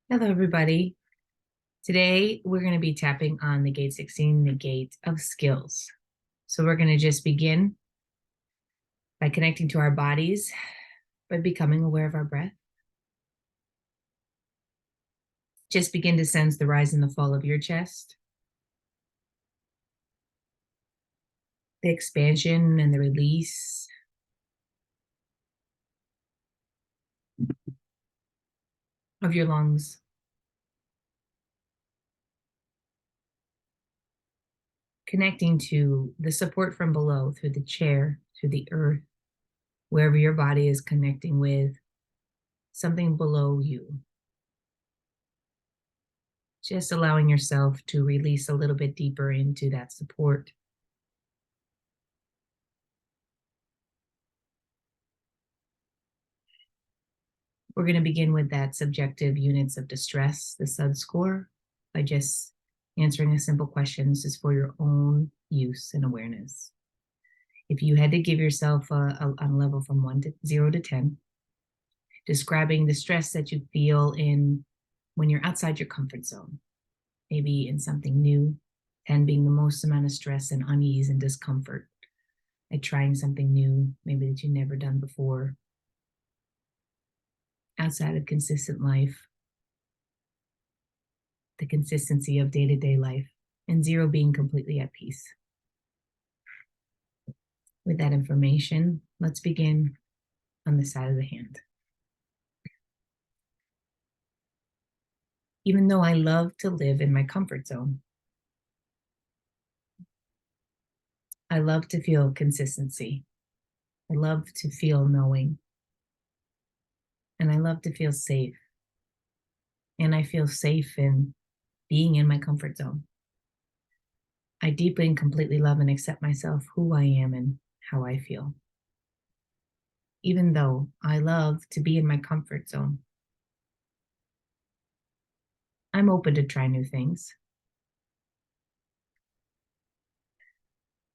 Hello, everybody. Today, we're going to be tapping on the gate 16, the gate of skills. So we're going to just begin by connecting to our bodies, by becoming aware of our breath. Just begin to sense the rise and the fall of your chest, the expansion and the release of your lungs. Connecting to the support from below, through the chair, through the earth, wherever your body is connecting with something below you. Just allowing yourself to release a little bit deeper into that support. We're going to begin with that subjective units of distress, the SUD score, by just answering a simple question. This is for your own use and awareness. If you had to give yourself a level from 0 to 10, describing the stress that you feel in when you're outside your comfort zone, maybe in something new, 10 being the most amount of stress and unease and discomfort at trying something new, maybe that you've never done before, outside of consistent life, the consistency of day-to-day life, and 0 being completely at peace. With that information, let's begin on the side of the hand. Even though I love to live in my comfort zone, I love to feel consistency. I love to feel knowing. And I love to feel safe. And I feel safe in being in my comfort zone. I deeply and completely love and accept myself, who I am and how I feel. Even though I love to be in my comfort zone, I'm open to try new things.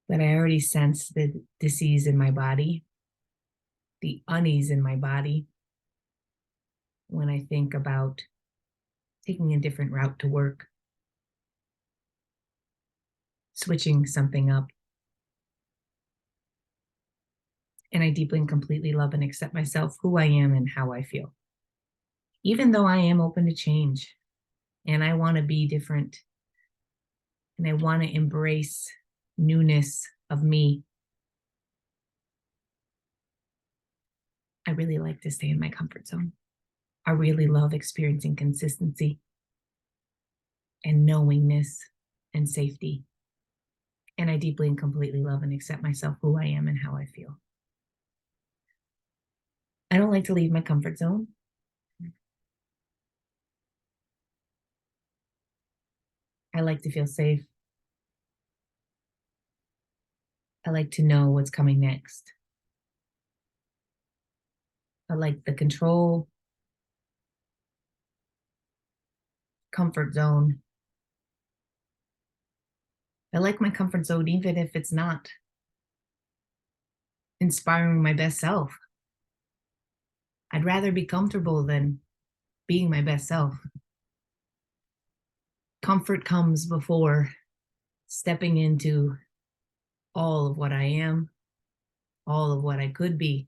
But I already sense the disease in my body, the unease in my body, when I think about taking a different route to work, switching something up. And I deeply and completely love and accept myself, who I am and how I feel. Even though I am open to change and I want to be different and I want to embrace newness of me, I really like to stay in my comfort zone. I really love experiencing consistency and knowingness and safety. And I deeply and completely love and accept myself, who I am and how I feel. I don't like to leave my comfort zone. I like to feel safe. I like to know what's coming next. I like the control, comfort zone. I like my comfort zone, even if it's not inspiring my best self. I'd rather be comfortable than being my best self. Comfort comes before stepping into all of what I am, all of what I could be.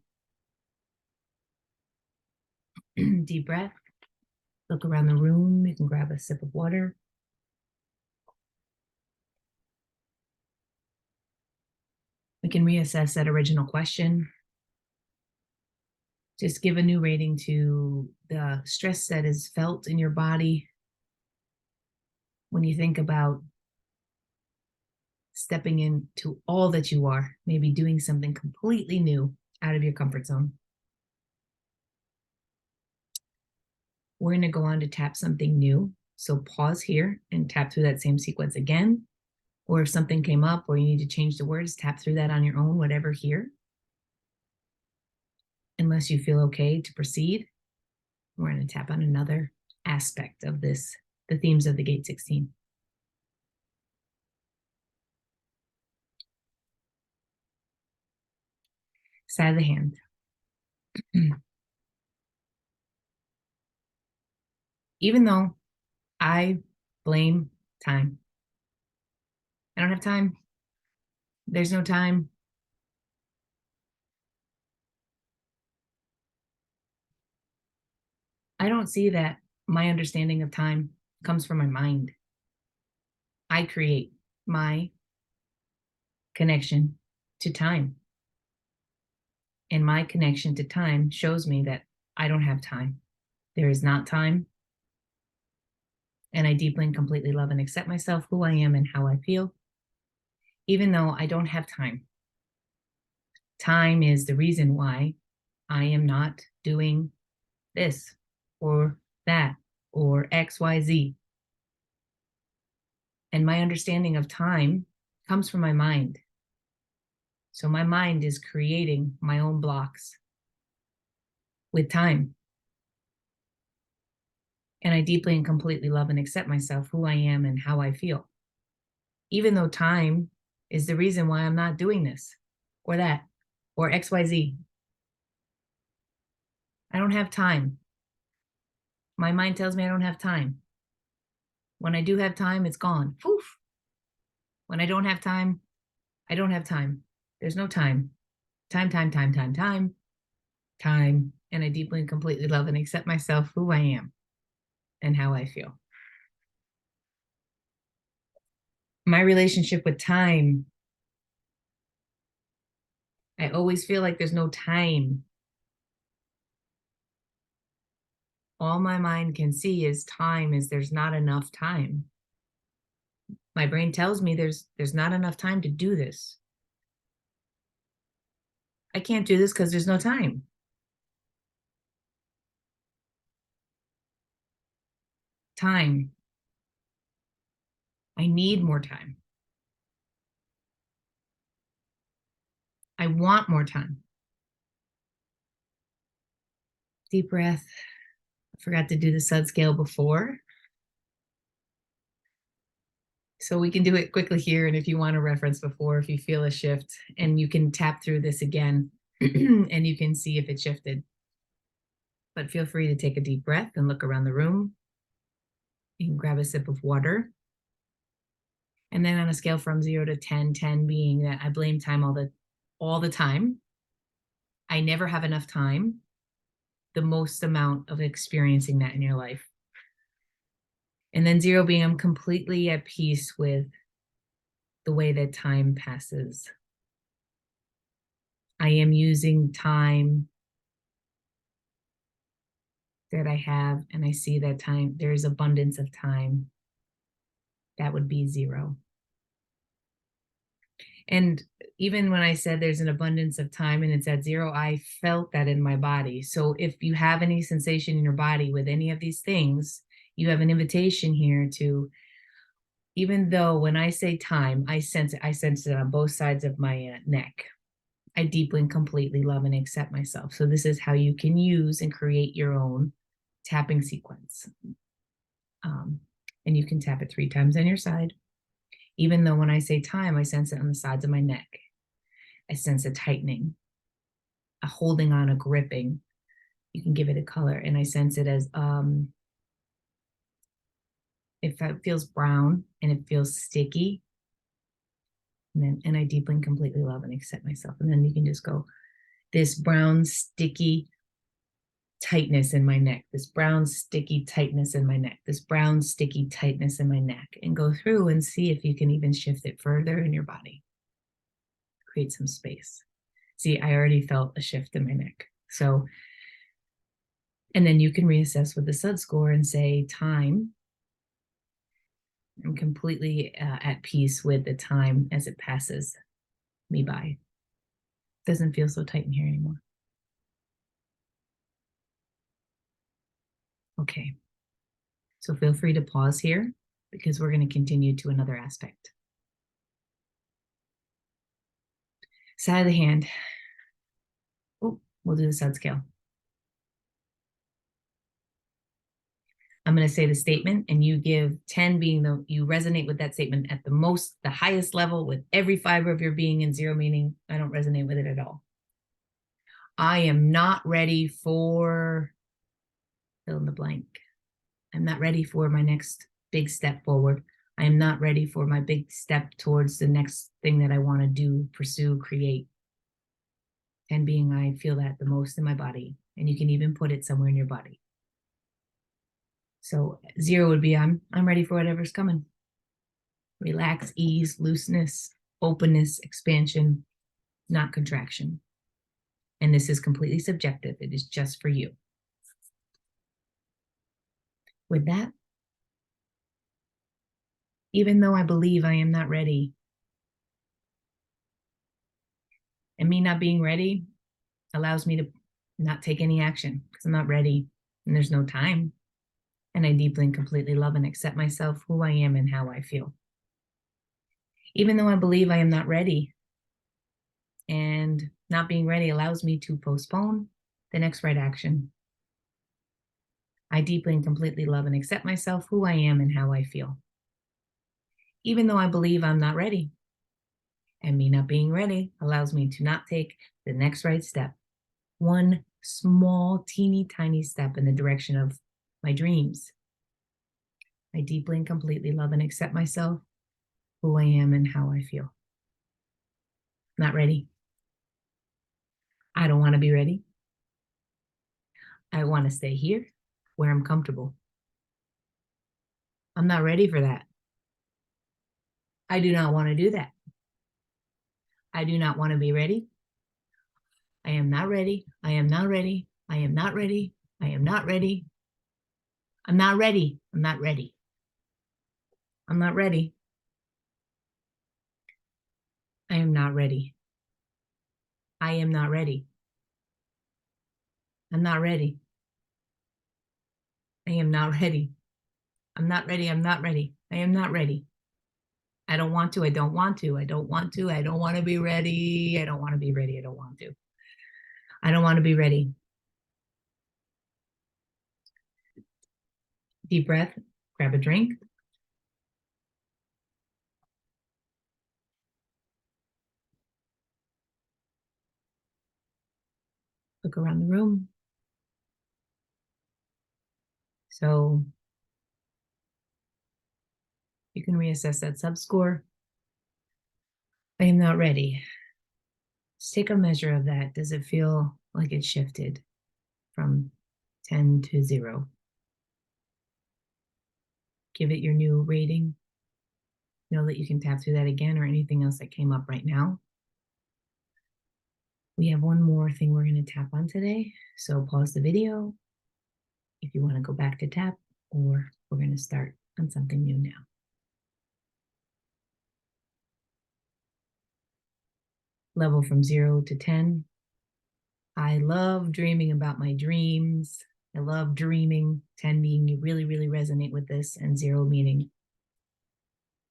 Deep breath. Look around the room. You can grab a sip of water. We can reassess that original question. Just give a new rating to the stress that is felt in your body when you think about stepping into all that you are, maybe doing something completely new out of your comfort zone. We're going to go on to tap something new. So pause here and tap through that same sequence again. Or if something came up or you need to change the words, tap through that on your own, whatever here. Unless you feel okay to proceed, we're going to tap on another aspect of this, the themes of the Gate 16. Side of the hand. even though I blame time. I don't have time. There's no time. I don't see that my understanding of time comes from my mind. I create my connection to time. And my connection to time shows me that I don't have time. There is not time. And I deeply and completely love and accept myself, who I am, and how I feel, even though I don't have time. Time is the reason why I am not doing this or that or XYZ. And my understanding of time comes from my mind. So my mind is creating my own blocks with time. And I deeply and completely love and accept myself, who I am, and how I feel, even though time is the reason why I'm not doing this or that or XYZ. I don't have time. My mind tells me I don't have time. When I do have time, it's gone. Poof. When I don't have time, I don't have time. There's no time. Time, time, time, time, time, time. And I deeply and completely love and accept myself, who I am, and how I feel. My relationship with time, I always feel like there's no time. All my mind can see is time, is there's not enough time. My brain tells me there's not enough time to do this. I can't do this because there's no time. Time. I need more time. I want more time. Deep breath. I forgot to do the SUD scale before. So we can do it quickly here. And if you want to reference before, if you feel a shift, and you can tap through this again and you can see if it shifted. But feel free to take a deep breath and look around the room. You can grab a sip of water. And then on a scale from 0 to 10, 10 being that I blame time all the time. I never have enough time, the most amount of experiencing that in your life. And then 0 being I'm completely at peace with the way that time passes. I am using time that I have, and I see that time, there's abundance of time. That would be 0. And even when I said there's an abundance of time and it's at 0, I felt that in my body. So if you have any sensation in your body with any of these things, you have an invitation here to, even though when I say time, I sense it on both sides of my neck. I deeply and completely love and accept myself. So this is how you can use and create your own tapping sequence. And you can tap it 3 times on your side. Even though when I say time, I sense it on the sides of my neck. I sense a tightening, a holding on, a gripping. You can give it a color. And I sense it as, if it feels brown and it feels sticky. And I deeply and completely love and accept myself. And then you can just go, this brown, sticky tightness in my neck, this brown, sticky tightness in my neck, this brown, sticky tightness in my neck, and go through and see if you can even shift it further in your body. Create some space. See, I already felt a shift in my neck. So, and then you can reassess with the SUD score and say, time, I'm completely at peace with the time as it passes me by. Doesn't feel so tight in here anymore. Okay. So feel free to pause here because we're going to continue to another aspect. Side of the hand. Oh, we'll do the SUD scale. I'm going to say the statement and you give 10 being you resonate with that statement at the highest level with every fiber of your being, and 0 meaning I don't resonate with it at all. I am not ready for fill in the blank. I'm not ready for my next big step forward. I am not ready for my big step towards the next thing that I want to do, pursue, create. 10 being I feel that the most in my body. And you can even put it somewhere in your body. So 0 would be I'm ready for whatever's coming. Relax, ease, looseness, openness, expansion, not contraction. And this is completely subjective. It is just for you. With that, even though I believe I am not ready, and me not being ready allows me to not take any action because I'm not ready and there's no time. And I deeply and completely love and accept myself, who I am, and how I feel. Even though I believe I am not ready, and not being ready allows me to postpone the next right action. I deeply and completely love and accept myself, who I am, and how I feel. Even though I believe I'm not ready, and me not being ready allows me to not take the next right step. One small, teeny, tiny step in the direction of my dreams. I deeply and completely love and accept myself, who I am, and how I feel. Not ready. I don't want to be ready. I want to stay here where I'm comfortable. I'm not ready for that. I do not want to do that. I do not want to be ready. I am not ready. I am not ready. I am not ready. I am not ready. I'm not ready. I'm not ready. I'm not ready. I am not ready. I am not ready. I'm not ready. I am not ready. I'm not ready. I'm not ready. I am not ready. I don't want to. I don't want to. I don't want to. I don't want to be ready. I don't want to be ready. I don't want to. I don't want to be ready. Deep breath. Grab a drink. Look around the room. So you can reassess that sub-score. I am not ready. Just take a measure of that. Does it feel like it shifted from 10 to 0? Give it your new rating. Know that you can tap through that again or anything else that came up right now. We have one more thing we're going to tap on today. So pause the video if you want to go back to tap, or we're going to start on something new now. Level from 0 to 10. I love dreaming about my dreams. I love dreaming. 10 meaning you really, really resonate with this, and 0 meaning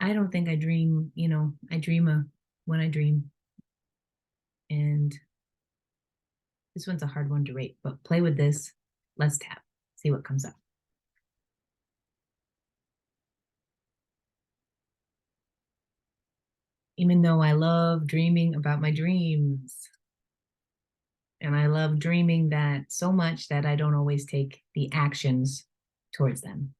I don't think I dream, I dream when I dream. And this one's a hard one to rate, but play with this. Let's tap, see what comes up. Even though I love dreaming about my dreams, and I love dreaming that so much that I don't always take the actions towards them.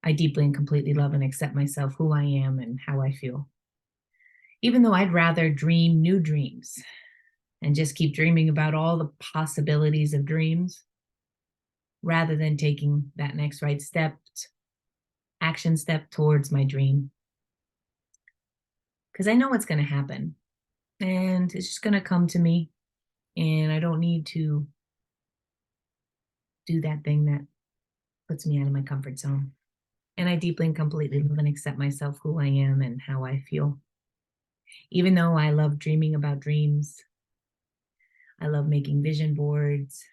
I deeply and completely love and accept myself, who I am, and how I feel. Even though I'd rather dream new dreams and just keep dreaming about all the possibilities of dreams, rather than taking that next right step, action step towards my dream. Because I know what's going to happen and it's just going to come to me, and I don't need to do that thing that puts me out of my comfort zone. And I deeply and completely love and accept myself, who I am, and how I feel. Even though I love dreaming about dreams, I love making vision boards,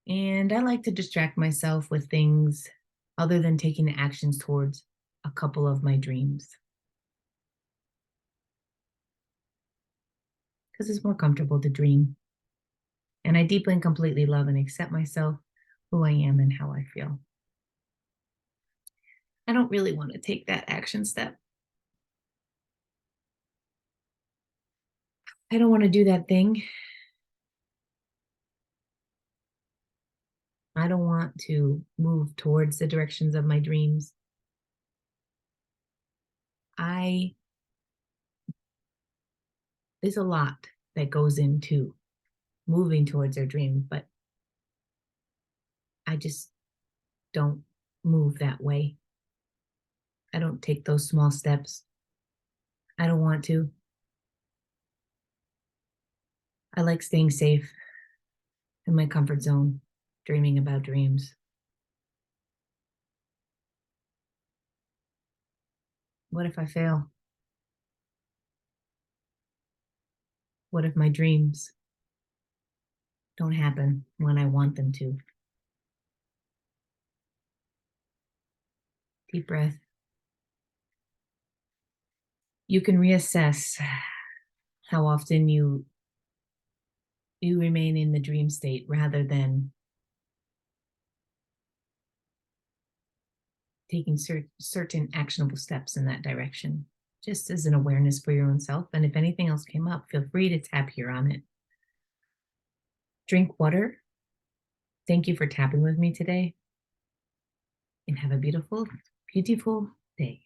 and I like to distract myself with things other than taking the actions towards a couple of my dreams. Because it's more comfortable to dream. And I deeply and completely love and accept myself, who I am, and how I feel. I don't really want to take that action step. I don't want to do that thing. I don't want to move towards the directions of my dreams. I There's a lot that goes into moving towards our dream, but I just don't move that way. I don't take those small steps. I don't want to. I like staying safe in my comfort zone, dreaming about dreams. What if I fail? What if my dreams don't happen when I want them to? Deep breath. You can reassess how often you remain in the dream state rather than taking certain actionable steps in that direction, just as an awareness for your own self. And if anything else came up, feel free to tap here on it. Drink water. Thank you for tapping with me today, and have a beautiful, beautiful day.